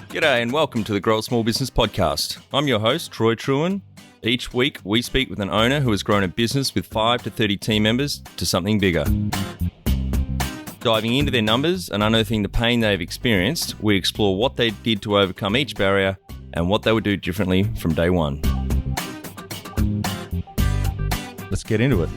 G'day and welcome to the Grow a Small Business Podcast. I'm your host, Troy Truen. Each week, we speak with an owner who has grown a business with 5 to 30 team members to something bigger. Diving into their numbers and unearthing the pain they've experienced, we explore what they did to overcome each barrier and what they would do differently from day one. Let's get into it.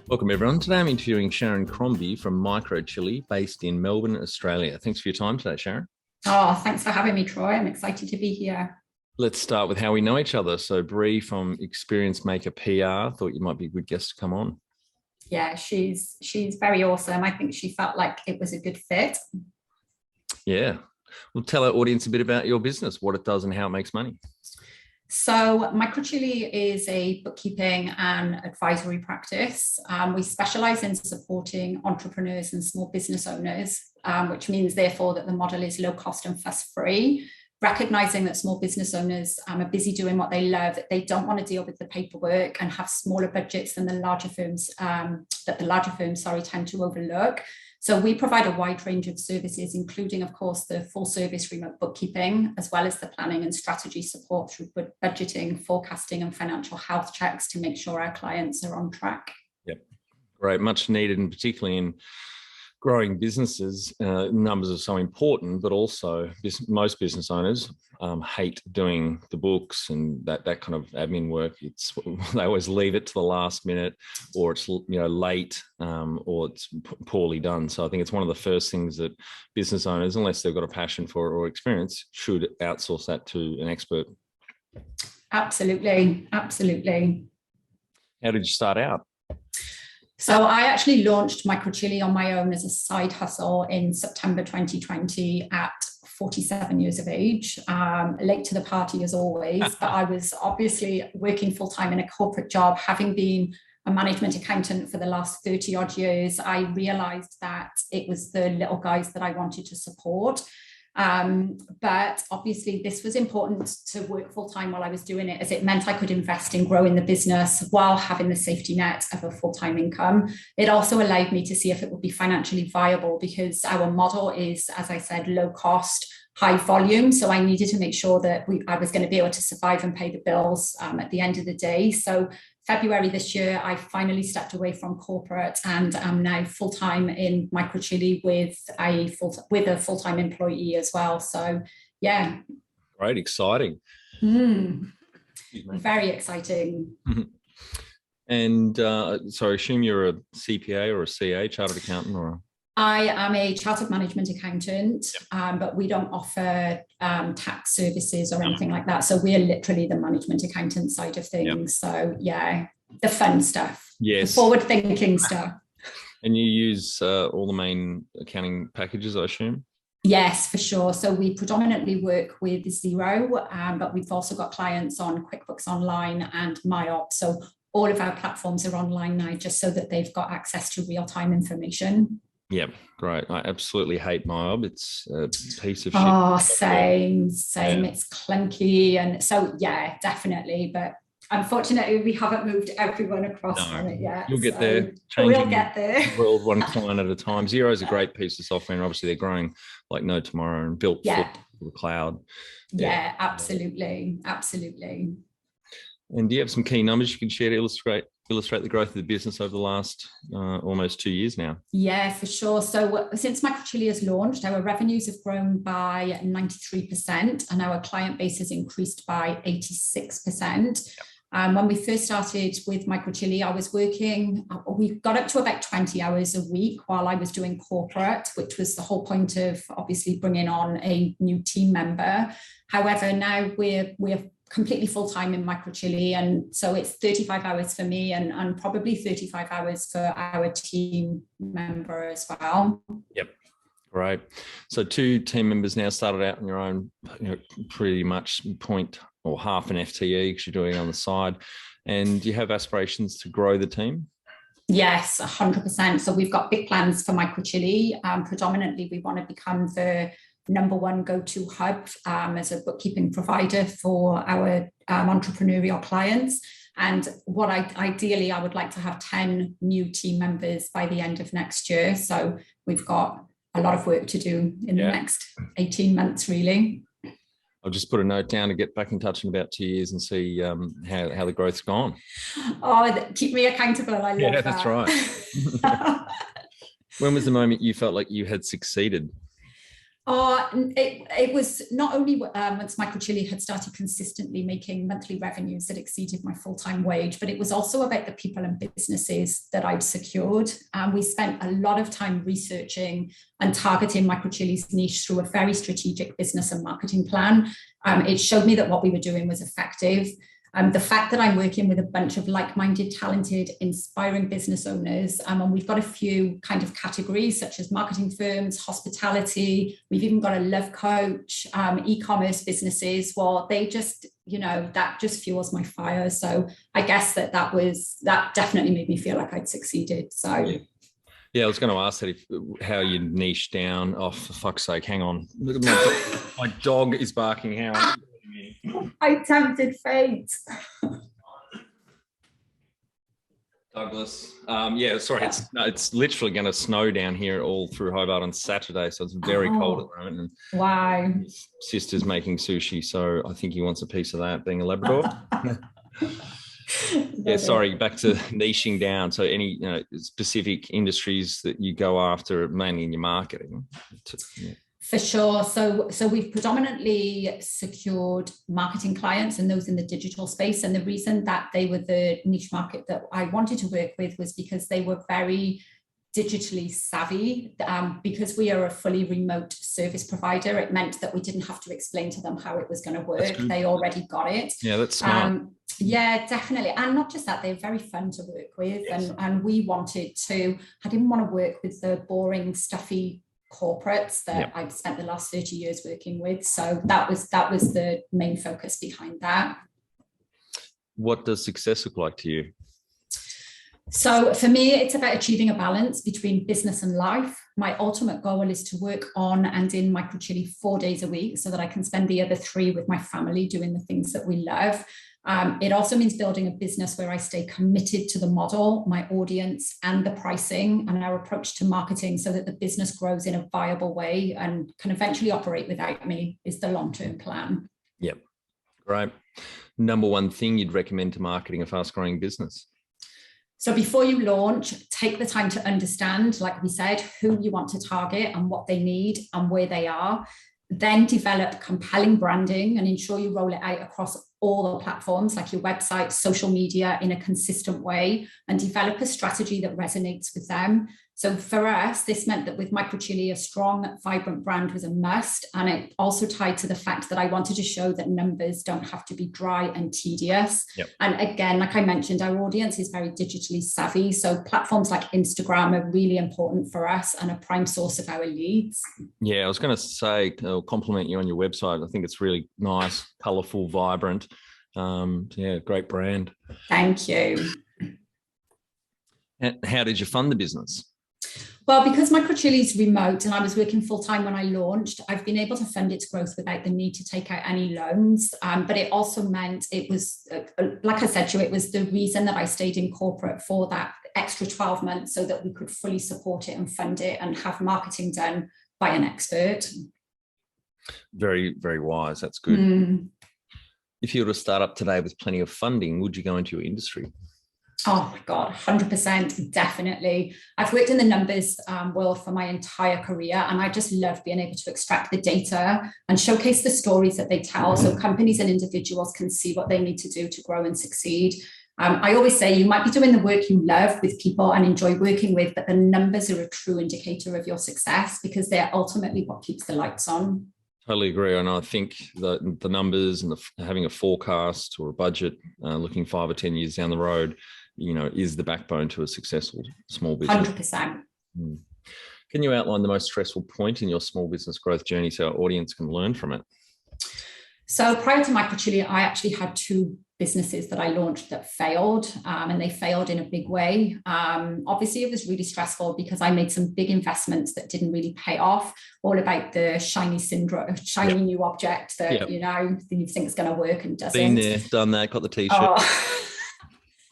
Welcome, everyone. Today I'm interviewing Sharon Crombie from Micro Chilli, based in Melbourne, Australia. Thanks for your time today, Sharon. Oh, thanks for having me, Troy. I'm excited to be here. Let's start with how we know each other. So Bree from Experience Maker PR thought you might be a good guest to come on. Yeah, she's very awesome. I think she felt like it was a good fit. Yeah. Well, tell our audience a bit about your business, what it does and how it makes money. So Micro Chilli is a bookkeeping and advisory practice. We specialize in supporting entrepreneurs and small business owners, which means therefore that the model is low cost and fuss free, recognizing that small business owners are busy doing what they love. They don't want to deal with the paperwork and have smaller budgets than the larger firms tend to overlook. So we provide a wide range of services, including, of course, the full service remote bookkeeping, as well as the planning and strategy support through budgeting, forecasting, and financial health checks to make sure our clients are on track. Yep. Great. Much needed, and particularly in growing businesses, numbers are so important, but also most business owners hate doing the books and that kind of admin work. They always leave it to the last minute, or it's late, or it's poorly done. So I think it's one of the first things that business owners, unless they've got a passion for it or experience, should outsource that to an expert. Absolutely. How did you start out? So I actually launched Micro Chilli on my own as a side hustle in September 2020 at 47 years of age, late to the party as always, but I was obviously working full-time in a corporate job. Having been a management accountant for the last 30 odd years, I realized that it was the little guys that I wanted to support. But obviously this was important to work full-time while I was doing it, as it meant I could invest in growing the business while having the safety net of a full-time income. It also allowed me to see if it would be financially viable, because our model is, as I said, low cost, high volume. So I needed to make sure that I was going to be able to survive and pay the bills at the end of the day. So February this year, I finally stepped away from corporate and I'm now full-time in Micro Chilli with a full-time employee as well. So, yeah. Great, exciting. Very exciting. And so I assume you're a CPA or a CA, Chartered Accountant, or? I am a chartered management accountant, but we don't offer tax services or anything like that. So we're literally the management accountant side of things. Yep. So yeah, the fun stuff, yes, the forward-thinking stuff. And you use all the main accounting packages, I assume? Yes, for sure. So we predominantly work with Xero, but we've also got clients on QuickBooks Online and MyOp. So all of our platforms are online now, just so that they've got access to real-time information. Yeah, great. I absolutely hate MyOb. It's a piece of shit. Oh, same. Yeah. It's clunky. And so, yeah, definitely. But unfortunately, we haven't moved everyone across from it yet. You'll get there. We'll get there. World one client at a time. Xero is a great piece of software. And obviously, they're growing like no tomorrow and built for the cloud. Yeah, absolutely. And do you have some key numbers you can share to illustrate the growth of the business over the last almost 2 years now? Yeah, for sure. So since Micro Chilli has launched, our revenues have grown by 93% and our client base has increased by 86%. When we first started with Micro Chilli, we got up to about 20 hours a week while I was doing corporate, which was the whole point of obviously bringing on a new team member. However, now we're completely full-time in Micro Chilli, and so it's 35 hours for me and probably 35 hours for our team member as well. Yep. Great. So 2 team members now, started out on your own, pretty much point or half an FTE because you're doing it on the side. And do you have aspirations to grow the team? Yes, 100%. So we've got big plans for Micro Chilli. Predominantly, we want to become the number one go-to hub as a bookkeeping provider for our entrepreneurial clients. And ideally, I would like to have 10 new team members by the end of next year. So we've got a lot of work to do in the next 18 months, really. I'll just put a note down to get back in touch in about 2 years and see how the growth's gone. Oh, keep me accountable. I love that. That's right. When was the moment you felt like you had succeeded? It was not only once Micro Chilli had started consistently making monthly revenues that exceeded my full-time wage, but it was also about the people and businesses that I'd secured. We spent a lot of time researching and targeting Micro Chilli's niche through a very strategic business and marketing plan. It showed me that what we were doing was effective. The fact that I'm working with a bunch of like-minded, talented, inspiring business owners, and we've got a few kind of categories such as marketing firms, hospitality, we've even got a love coach, e-commerce businesses. Well, they just, that just fuels my fire. So I guess that definitely made me feel like I'd succeeded. So. Yeah, I was going to ask that how you niche down. Oh, for fuck's sake, hang on. Look at my dog is barking. How? I tempted fate. Douglas. Sorry, it's literally going to snow down here all through Hobart on Saturday, so it's very cold at the moment. And wow. his sister's making sushi, so I think he wants a piece of that, being a Labrador. Sorry, back to niching down. So any specific industries that you go after, mainly in your marketing? For sure. So we've predominantly secured marketing clients and those in the digital space. And the reason that they were the niche market that I wanted to work with was because they were very digitally savvy. Because we are a fully remote service provider, it meant that we didn't have to explain to them how it was going to work. They already got it. Yeah, that's smart. Yeah, definitely. And not just that, they're very fun to work with. Yes. And we I didn't want to work with the boring, stuffy corporates that I've spent the last 30 years working with. So that was the main focus behind that. What does success look like to you? So for me, it's about achieving a balance between business and life. My ultimate goal is to work on and in Micro Chilli 4 days a week so that I can spend the other 3 with my family doing the things that we love. It also means building a business where I stay committed to the model, my audience, and the pricing and our approach to marketing so that the business grows in a viable way and can eventually operate without me is the long-term plan. Yep. Great. Number one thing you'd recommend to marketing a fast-growing business? So before you launch, take the time to understand, like we said, who you want to target and what they need and where they are. Then develop compelling branding and ensure you roll it out across all the platforms like your website, social media in a consistent way, and develop a strategy that resonates with them. So for us, this meant that with Micro Chilli, a strong, vibrant brand was a must. And it also tied to the fact that I wanted to show that numbers don't have to be dry and tedious. Yep. And again, like I mentioned, our audience is very digitally savvy. So platforms like Instagram are really important for us and a prime source of our leads. Yeah, I was going to say, I'll compliment you on your website. I think it's really nice, colourful, vibrant. Great brand. Thank you. How did you fund the business? Well, because Micro Chilli is remote and I was working full-time when I launched, I've been able to fund its growth without the need to take out any loans. But it also meant it was, like I said to you, it was the reason that I stayed in corporate for that extra 12 months so that we could fully support it and fund it and have marketing done by an expert. Very, very wise. That's good. If you were to start up today with plenty of funding, would you go into your industry? Oh my God, 100%, definitely. I've worked in the numbers world for my entire career, and I just love being able to extract the data and showcase the stories that they tell so companies and individuals can see what they need to do to grow and succeed. I always say you might be doing the work you love with people and enjoy working with, but the numbers are a true indicator of your success because they're ultimately what keeps the lights on. Totally agree. And I think the numbers and having a forecast or a budget looking 5 or 10 years down the road, is the backbone to a successful small business. 100%. Can you outline the most stressful point in your small business growth journey so our audience can learn from it? So prior to Micro Chilli, I actually had 2 businesses that I launched that failed, and they failed in a big way. Obviously, it was really stressful because I made some big investments that didn't really pay off, all about the shiny syndrome, shiny new object that, you think is going to work and doesn't. Been there, done that, got the t-shirt.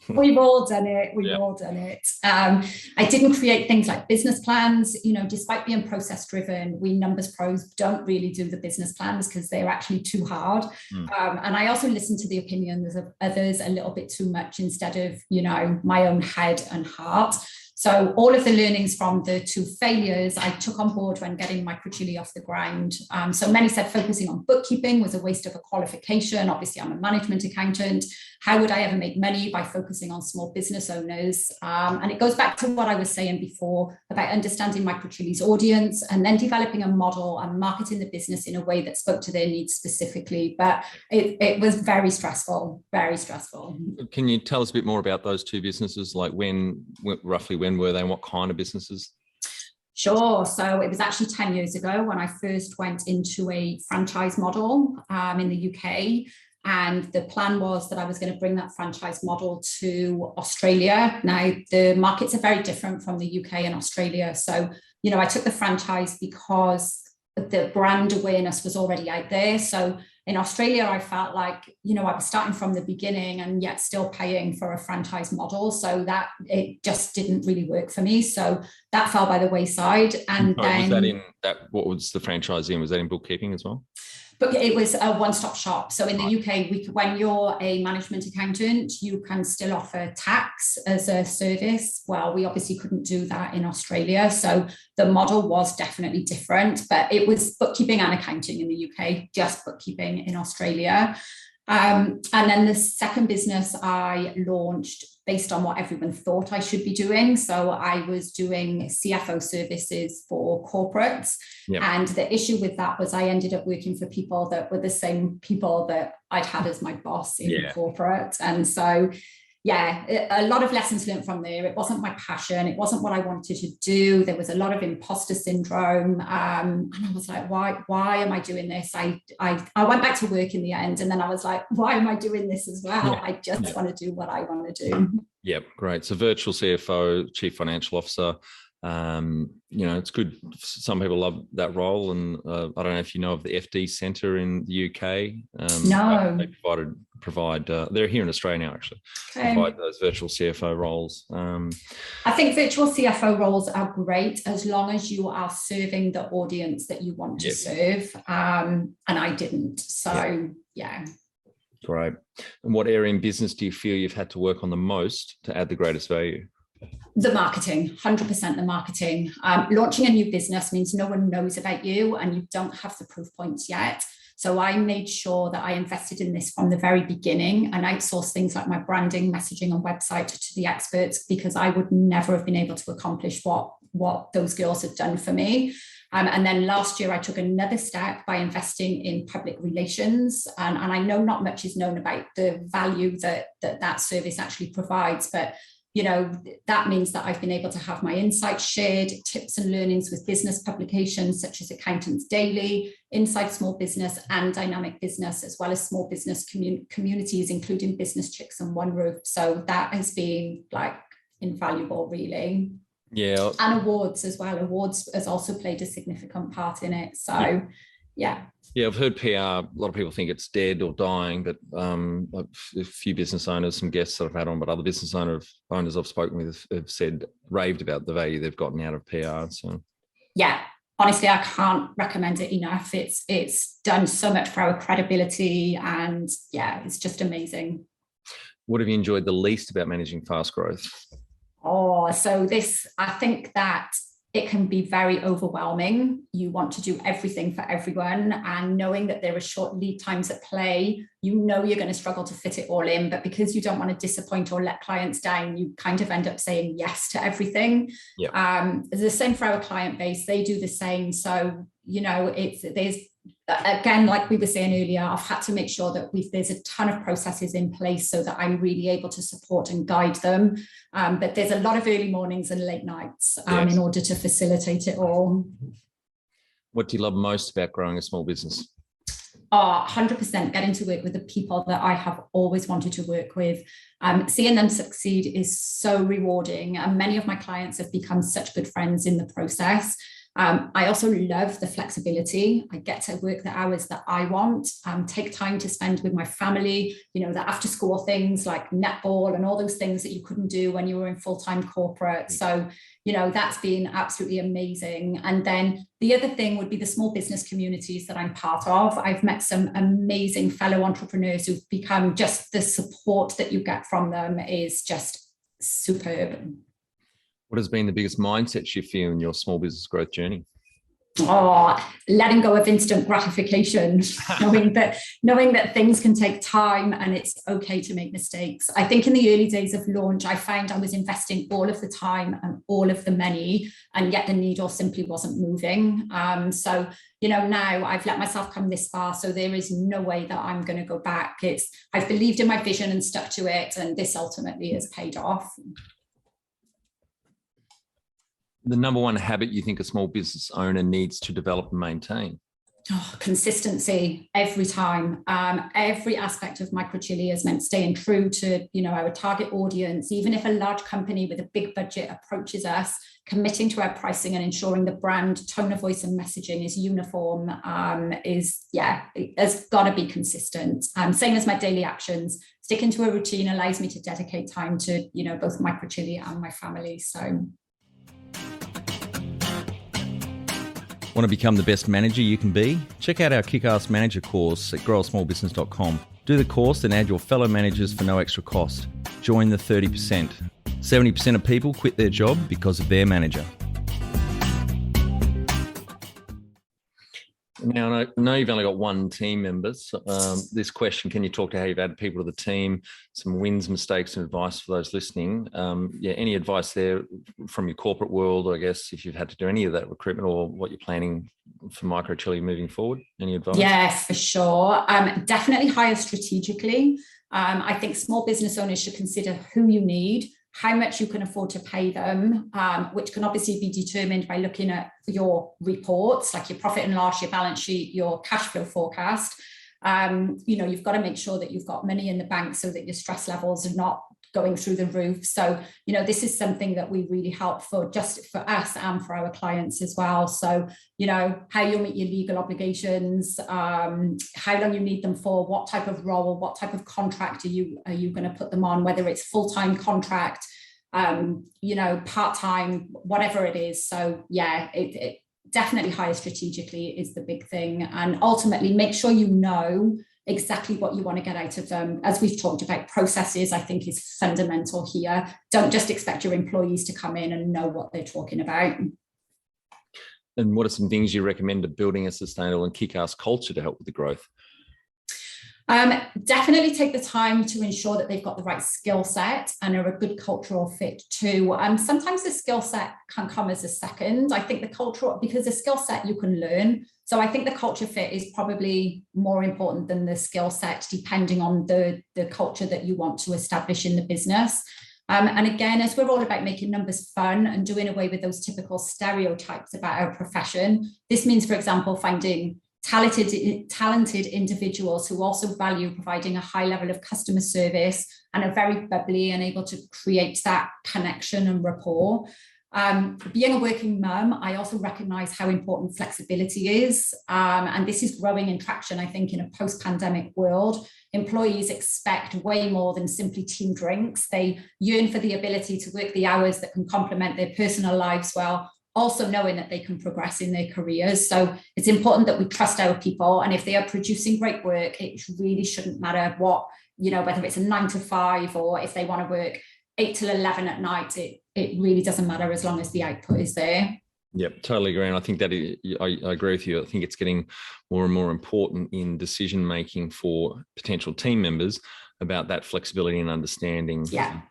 We've all done it. We've all done it. I didn't create things like business plans. You know, despite being process driven, we numbers pros don't really do the business plans because they're actually too hard. And I also listen to the opinions of others a little bit too much instead of, you know, my own head and heart. So all of the learnings from the 2 failures I took on board when getting Micro Chilli off the ground. So many said focusing on bookkeeping was a waste of a qualification. Obviously, I'm a management accountant. How would I ever make money by focusing on small business owners? And it goes back to what I was saying before about understanding Micro Chilli's audience and then developing a model and marketing the business in a way that spoke to their needs specifically. But it was very stressful, very stressful. Can you tell us a bit more about those 2 businesses? Like roughly when were they and what kind of businesses? Sure. So it was actually 10 years ago when I first went into a franchise model in the UK. And the plan was that I was going to bring that franchise model to Australia. Now, the markets are very different from the UK and Australia. So, you know, I took the franchise because the brand awareness was already out there. So in Australia, I felt like, you know, I was starting from the beginning and yet still paying for a franchise model. So that it just didn't really work for me. So that fell by the wayside. And then what was the franchise in? Was that in bookkeeping as well? But it was a one-stop shop. So in the UK, when you're a management accountant, you can still offer tax as a service. Well, we obviously couldn't do that in Australia. So the model was definitely different, but it was bookkeeping and accounting in the UK, just bookkeeping in Australia. And then the second business I launched based on what everyone thought I should be doing. So I was doing CFO services for corporates. Yep. And the issue with that was I ended up working for people that were the same people that I'd had as my boss in corporate. And so, a lot of lessons learned from there. It wasn't my passion. It wasn't what I wanted to do. There was a lot of imposter syndrome. And I was like, why am I doing this? I went back to work in the end. And then I was like, why am I doing this as well? Yeah. I just want to do what I want to do. Yep, great. So virtual CFO, Chief Financial Officer. You know, it's good. Some people love that role. And I don't know if you know of the FD Centre in the UK. No. They provide they're here in Australia now, actually. Provide those virtual CFO roles. I think virtual CFO roles are great as long as you are serving the audience that you want to serve. And I didn't. So, Great. And what area in business do you feel you've had to work on the most to add the greatest value? The marketing, 100% the marketing. Launching a new business means no one knows about you and you don't have the proof points yet. So I made sure that I invested in this from the very beginning and outsourced things like my branding, messaging and website to the experts because I would never have been able to accomplish what those girls had done for me. And then last year I took another step by investing in public relations. And I know not much is known about the value that service actually provides, but you know, that means that I've been able to have my insights shared, tips and learnings with business publications such as Accountants Daily, Inside Small Business and Dynamic Business, as well as small business communities, including Business Chicks and One Roof. So that has been like invaluable, really. Yeah. And awards as well. Awards has also played a significant part in it. So, yeah. Yeah, I've heard PR, a lot of people think it's dead or dying, but a few business owners, some guests that I've had on, but other business owners I've spoken with have said, raved about the value they've gotten out of PR. So, yeah, honestly, I can't recommend it enough. It's done so much for our credibility and it's just amazing. What have you enjoyed the least about managing fast growth? So I think that it can be very overwhelming. You want to do everything for everyone, and knowing that there are short lead times at play, you know you're going to struggle to fit it all in, but because you don't want to disappoint or let clients down, you kind of end up saying yes to everything. It's the same for our client base. They do the same. So, you know, there's again, like we were saying earlier, I've had to make sure that there's a ton of processes in place so that I'm really able to support and guide them. But there's a lot of early mornings and late nights in order to facilitate it all. What do you love most about growing a small business? 100% getting to work with the people that I have always wanted to work with. Seeing them succeed is so rewarding. And many of my clients have become such good friends in the process. I also love the flexibility. I get to work the hours that I want, take time to spend with my family, the after school things like netball and all those things that you couldn't do when you were in full-time corporate. So, that's been absolutely amazing. And then the other thing would be the small business communities that I'm part of. I've met some amazing fellow entrepreneurs who've become just the support that you get from them is just superb. What has been the biggest mindset shift for you in your small business growth journey? Oh, letting go of instant gratification, knowing that things can take time and it's okay to make mistakes. I think in the early days of launch, I found I was investing all of the time and all of the money, and yet the needle simply wasn't moving. So, now I've let myself come this far, so there is no way that I'm going to go back. I've believed in my vision and stuck to it, and this ultimately has paid off. The number one habit you think a small business owner needs to develop and maintain? Consistency every time. Every aspect of Micro Chilli is meant staying true to, our target audience. Even if a large company with a big budget approaches us, committing to our pricing and ensuring the brand, tone of voice and messaging is uniform it has got to be consistent. Same as my daily actions. Sticking to a routine allows me to dedicate time to, both Micro Chilli and my family. So. Want to become the best manager you can be? Check out our Kick-Ass Manager course at growasmallbusiness.com. Do the course and add your fellow managers for no extra cost. Join the 30%. 70% of people quit their job because of their manager. Now, I know you've only got one team member. So, this question, can you talk to how you've added people to the team, some wins, mistakes and advice for those listening? Any advice there from your corporate world, I guess, if you've had to do any of that recruitment or what you're planning for Micro Chilli moving forward? Any advice? Yeah, for sure. Definitely hire strategically. I think small business owners should consider who you need, how much you can afford to pay them, which can obviously be determined by looking at your reports, like your profit and loss, your balance sheet, your cash flow forecast. You've got to make sure that you've got money in the bank so that your stress levels are not going through the roof. So, this is something that we really help for just for us and for our clients as well. So, how you'll meet your legal obligations, how long you need them for, what type of role, what type of contract are you going to put them on, whether it's full-time contract, part-time, whatever it is. So it definitely hire strategically is the big thing. And ultimately make sure you know exactly what you want to get out of them. As we've talked about, processes, I think, is fundamental here. Don't just expect your employees to come in and know what they're talking about. And what are some things you recommend to building a sustainable and kick-ass culture to help with the growth? Definitely take the time to ensure that they've got the right skill set and are a good cultural fit too. Sometimes the skill set can come as a second. I think the cultural, because the skill set you can learn. So I think the culture fit is probably more important than the skill set, depending on the culture that you want to establish in the business. And again, as we're all about making numbers fun and doing away with those typical stereotypes about our profession, this means, for example, finding talented individuals who also value providing a high level of customer service and are very bubbly and able to create that connection and rapport. Being a working mum, I also recognize how important flexibility is. And this is growing in traction, I think, in a post-pandemic world. Employees expect way more than simply team drinks. They yearn for the ability to work the hours that can complement their personal lives well, also knowing that they can progress in their careers. So it's important that we trust our people. And if they are producing great work, it really shouldn't matter what, whether it's a 9 to 5 or if they want to work 8 till 11 at night, it really doesn't matter as long as the output is there. Yep, totally agree. And I think that I agree with you. I think it's getting more and more important in decision making for potential team members about that flexibility and understanding. Yeah.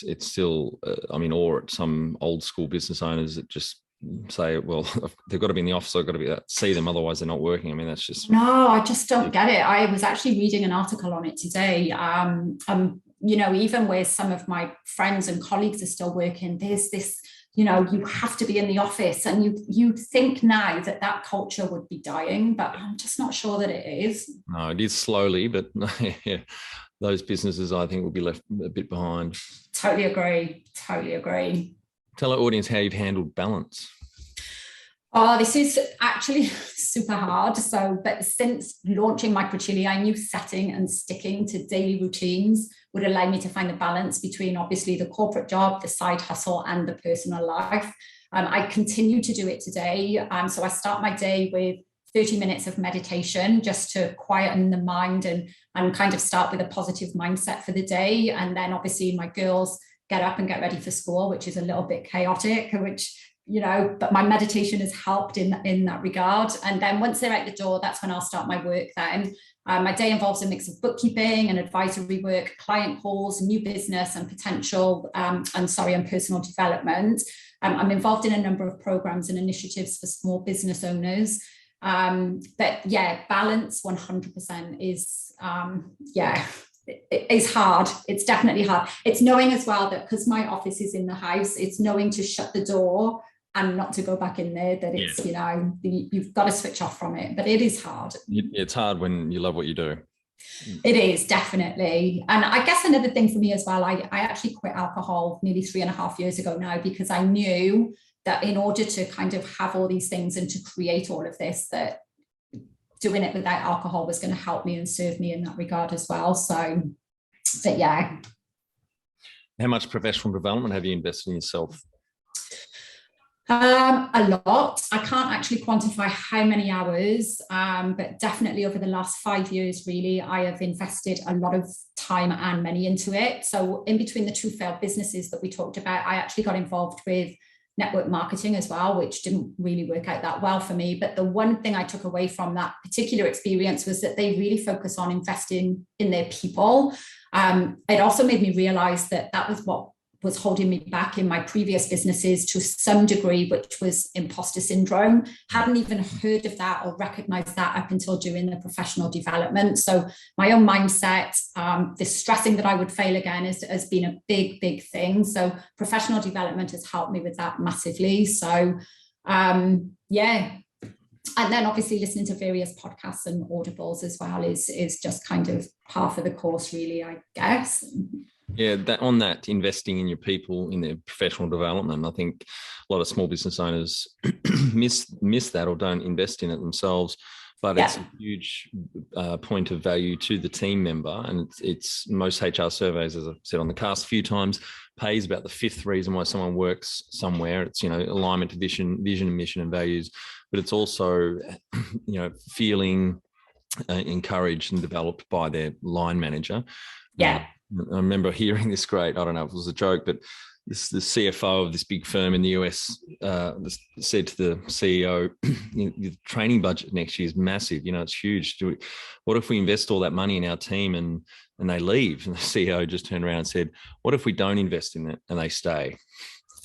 It's still, or some old school business owners that just say, well, they've got to be in the office, I've got to see them, otherwise they're not working. I mean, that's just... No, I just don't get it. I was actually reading an article on it today. Even where some of my friends and colleagues are still working, there's this, you have to be in the office, and you think now that culture would be dying, but I'm just not sure that it is. No, it is slowly, but yeah, those businesses I think will be left a bit behind. Totally agree. Tell our audience how you've handled balance. Oh, this is actually super hard. But since launching Micro Chilli, I knew setting and sticking to daily routines would allow me to find a balance between obviously the corporate job, the side hustle, and the personal life. I continue to do it today. So I start my day with 30 minutes of meditation just to quieten the mind and kind of start with a positive mindset for the day. And then obviously my girls get up and get ready for school, which is a little bit chaotic, but my meditation has helped in that regard. And then once they're out the door, that's when I'll start my work then. My day involves a mix of bookkeeping and advisory work, client calls, new business and potential, and personal development. I'm involved in a number of programs and initiatives for small business owners. But yeah, balance 100% is, it's hard. It's definitely hard. It's knowing as well that because my office is in the house, it's knowing to shut the door and not to go back in there, that it's, you've got to switch off from it, but it is hard. It's hard when you love what you do. It is, definitely. And I guess another thing for me as well, I actually quit alcohol nearly 3.5 years ago now, because I knew that in order to kind of have all these things and to create all of this, that doing it without alcohol was going to help me and serve me in that regard as well. So, but yeah. How much professional development have you invested in yourself? A lot. I can't actually quantify how many hours, but definitely over the last 5 years, really, I have invested a lot of time and money into it. So in between the two failed businesses that we talked about, I actually got involved with network marketing as well, which didn't really work out that well for me. But the one thing I took away from that particular experience was that they really focus on investing in their people. It also made me realize that that was what was holding me back in my previous businesses to some degree, which was imposter syndrome. Hadn't even heard of that or recognized that up until doing the professional development. So my own mindset, this stressing that I would fail again has been a big, big thing. So professional development has helped me with that massively. So yeah. And then obviously listening to various podcasts and audibles as well is just kind of half of the course, really, I guess. Yeah, that investing in your people, in their professional development, I think a lot of small business owners miss that or don't invest in it themselves. But it's a huge point of value to the team member. And it's most HR surveys, as I've said on the cast a few times, pay is about the fifth reason why someone works somewhere. It's, alignment to vision, mission and values. But it's also, feeling encouraged and developed by their line manager. Yeah. I remember hearing this great, I don't know if it was a joke, but the CFO of this big firm in the US said to the CEO, the training budget next year is massive. It's huge. What if we invest all that money in our team and they leave? And the CEO just turned around and said, what if we don't invest in it and they stay?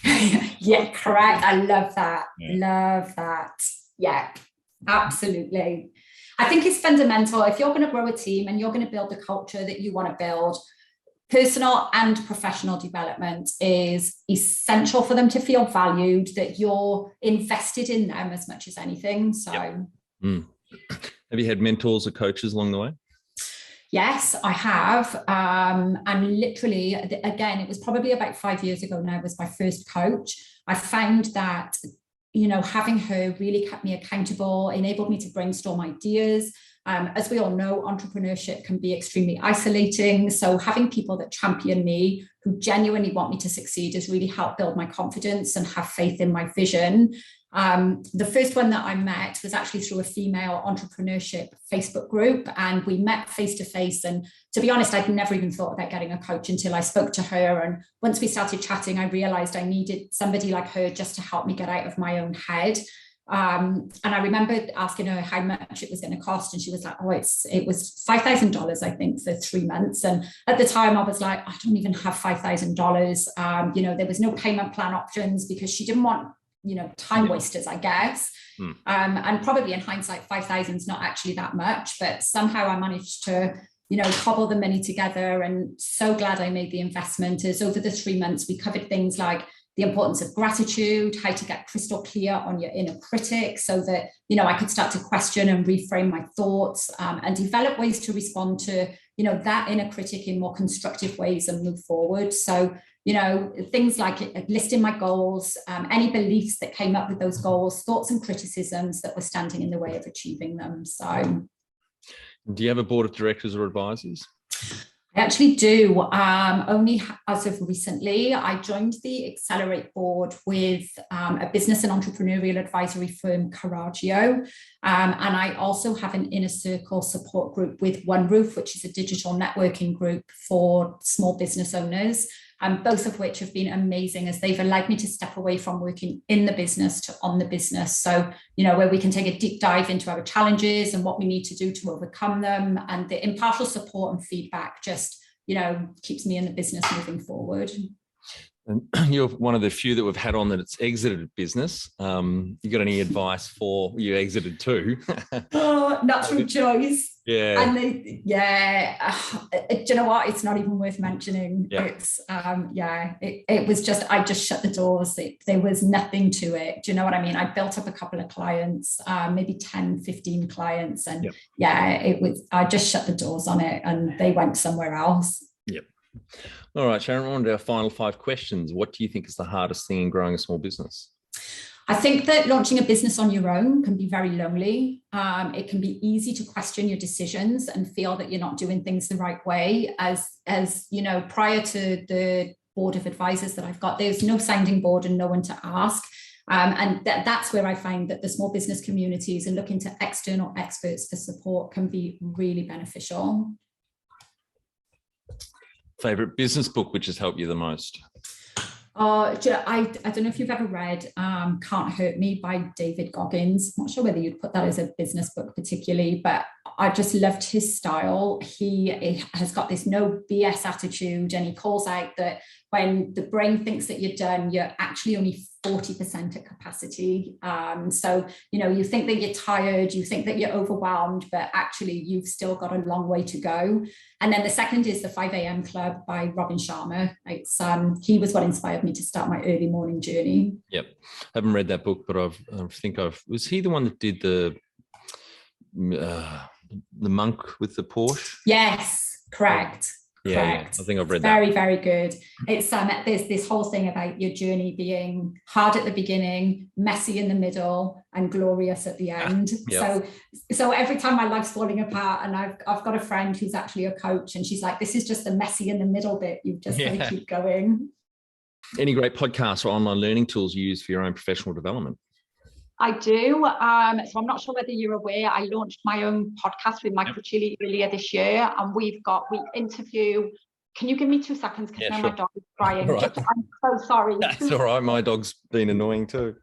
Yeah, correct. I love that. Love that. Yeah, absolutely. I think it's fundamental. If you're going to grow a team and you're going to build the culture that you want to build, personal and professional development is essential for them to feel valued, that you're invested in them as much as anything. So, Have you had mentors or coaches along the way? Yes, I have. And literally, again, it was probably about 5 years ago now, was my first coach. I found that, having her really kept me accountable, enabled me to brainstorm ideas. As we all know, entrepreneurship can be extremely isolating. So having people that champion me, who genuinely want me to succeed, has really helped build my confidence and have faith in my vision. The first one that I met was actually through a female entrepreneurship Facebook group, and we met face to face. And to be honest, I'd never even thought about getting a coach until I spoke to her. And once we started chatting, I realized I needed somebody like her just to help me get out of my own head. And I remember asking her how much it was going to cost. And she was like, it was $5,000, I think, for 3 months. And at the time I was like, I don't even have $5,000. There was no payment plan options because she didn't want, time wasters, I guess. And probably in hindsight, 5,000 is not actually that much, but somehow I managed to, cobble the money together, and so glad I made the investment. As over the 3 months, we covered things like the importance of gratitude, how to get crystal clear on your inner critic so that, I could start to question and reframe my thoughts, and develop ways to respond to, that inner critic in more constructive ways and move forward. So, things like listing my goals, any beliefs that came up with those goals, thoughts and criticisms that were standing in the way of achieving them. So, do you have a board of directors or advisors? I actually do. Only as of recently, I joined the Accelerate board with a business and entrepreneurial advisory firm, Caragio. And I also have an inner circle support group with One Roof, which is a digital networking group for small business owners. Both of which have been amazing as they've allowed me to step away from working in the business to on the business. So, where we can take a deep dive into our challenges and what we need to do to overcome them. And the impartial support and feedback just, keeps me in the business moving forward. And you're one of the few that we've had on that it's exited business. You got any advice for you exited too? Oh, natural choice. Yeah. And do you know what? It's not even worth mentioning. Yeah. It's it was just, I just shut the doors. There was nothing to it. Do you know what I mean? I built up a couple of clients, maybe 10, 15 clients. And I just shut the doors on it and they went somewhere else. Yep. All right, Sharon, on to our final 5 questions. What do you think is the hardest thing in growing a small business? I think that launching a business on your own can be very lonely. It can be easy to question your decisions and feel that you're not doing things the right way. As prior to the board of advisors that I've got, there's no sounding board and no one to ask. And that's where I find that the small business communities and looking to external experts for support can be really beneficial. Favorite business book which has helped you the most? I don't know if you've ever read Can't Hurt Me by David Goggins. I'm not sure whether you'd put that as a business book particularly, but I just loved his style. He has got this no BS attitude, and he calls out that when the brain thinks that you're done, you're actually only 40% at capacity. So, you think that you're tired, you think that you're overwhelmed, but actually you've still got a long way to go. And then the second is the 5 a.m. Club by Robin Sharma. He was what inspired me to start my early morning journey. Yep. I haven't read that book, but was he the one that did the monk with the Porsche? Yes, correct. Yeah, I think I've read that. Very, very good. It's there's this whole thing about your journey being hard at the beginning, messy in the middle, and glorious at the end. Yep. So every time my life's falling apart, and I've got a friend who's actually a coach, and she's like, "This is just the messy in the middle bit. You've just got to keep going." Any great podcasts or online learning tools you use for your own professional development? I do. So I'm not sure whether you're aware, I launched my own podcast with Micro Chilli earlier this year, and we interview. Can you give me 2 seconds? Because now my dog is crying. Right. I'm so sorry. That's all right. My dog's been annoying too.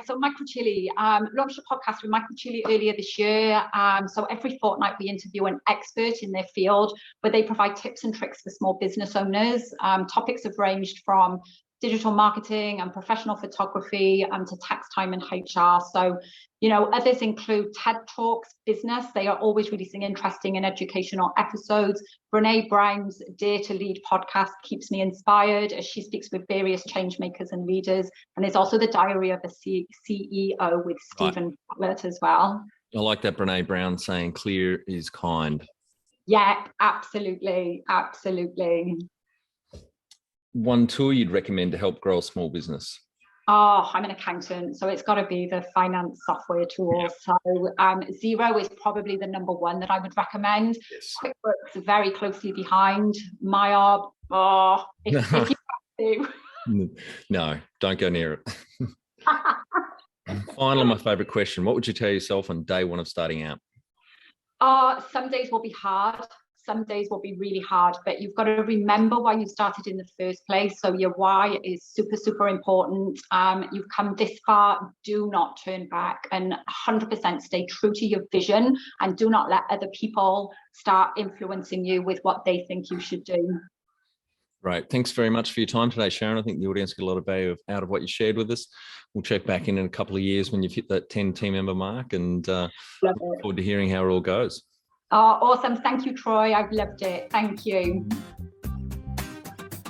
So Micro Chilli launched a podcast with Micro Chilli earlier this year. So every fortnight we interview an expert in their field where they provide tips and tricks for small business owners. Topics have ranged from digital marketing and professional photography to tax time and HR. So, others include TED Talks, business. They are always releasing interesting and educational episodes. Brene Brown's Dare to Lead podcast keeps me inspired as she speaks with various change makers and leaders. And there's also the Diary of a CEO with Stephen Bartlett as well. I like that Brene Brown saying clear is kind. Yeah, absolutely. Absolutely. One tool you'd recommend to help grow a small business? Oh, I'm an accountant, so it's got to be the finance software tool. Yep. So Xero is probably the number one that I would recommend. Yes. QuickBooks very closely behind. MyOb, if you have to. No, don't go near it. And finally, my favorite question: what would you tell yourself on day one of starting out? Some days will be hard. Some days will be really hard, but you've got to remember why you started in the first place. So your why is super, super important. You've come this far, do not turn back, and 100% stay true to your vision, and do not let other people start influencing you with what they think you should do. Right. Thanks very much for your time today, Sharon. I think the audience got a lot of value out of what you shared with us. We'll check back in a couple of years when you've hit that 10 team member mark, and look forward to hearing how it all goes. Oh, awesome. Thank you, Troy. I've loved it. Thank you.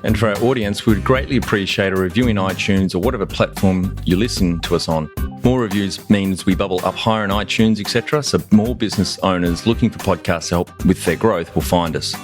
And for our audience, we would greatly appreciate a review in iTunes or whatever platform you listen to us on. More reviews means we bubble up higher in iTunes, etc. So more business owners looking for podcast help with their growth will find us.